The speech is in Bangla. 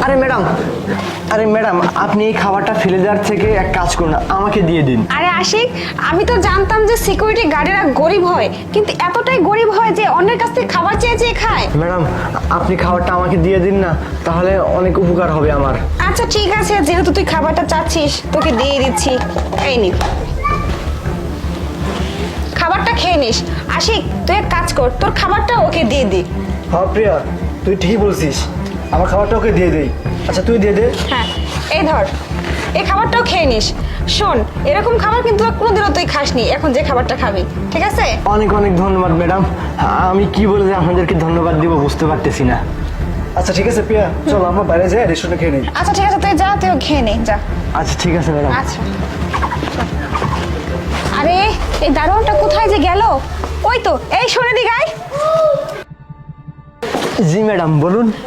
আরে ম্যাডাম, আরে ম্যাডাম, আপনি এই খাবারটা ফেলে দেওয়ার থেকে এক কাজ করুন, আমাকে দিয়ে দিন। আরে আশিক, আমি তো জানতাম যে সিকিউরিটি গার্ডেরা গরিব হয়, কিন্তু এতটাই গরিব হয় যে অন্যের কাছ থেকে খাবার চেয়ে চেয়ে খায়। ম্যাডাম, আপনি খাবারটা আমাকে দিয়ে দিন না, তাহলে অনেক উপকার হবে আমার। আচ্ছা ঠিক আছে, যেহেতু তুই খাবারটা চাচ্ছিস তোকে দিয়ে দিচ্ছি। এই নি, খাবারটা খেয়ে নিস। আশিক, তুই এক কাজ কর, তোর খাবারটা ওকে দিয়ে দি। হ্যাঁ প্রিয়া, তুই ঠিকই বলছিস, আমার খাবারটা ওকে দিয়ে দেই। আচ্ছা তুই দিয়ে দে। হ্যাঁ, এই ধর, এই খাবারটাও খেয়ে নিস। শোন, এরকম খাবার কিন্তু কোনোদিনও তুই খাসনি, এখন যে খাবারটা খাবি, ঠিক আছে? অনেক অনেক ধন্যবাদ ম্যাডাম, আমি কি বলে যে আপনাদেরকে ধন্যবাদ দিব বুঝতে পারতেছি না। আচ্ছা ঠিক আছে প্রিয়া, চল আমরা বাইরে যাই, রেস্টুরেন্টে খেয়ে নিই। আচ্ছা ঠিক আছে, তুই যা, তুইও খেয়ে নে, যা। আচ্ছা ঠিক আছে ম্যাডাম। আচ্ছা। আরে এই দারোয়ানটা কোথায় যে গেল? ওই তো, এই শোনে দিকে আয়। জি ম্যাডাম, বলুন।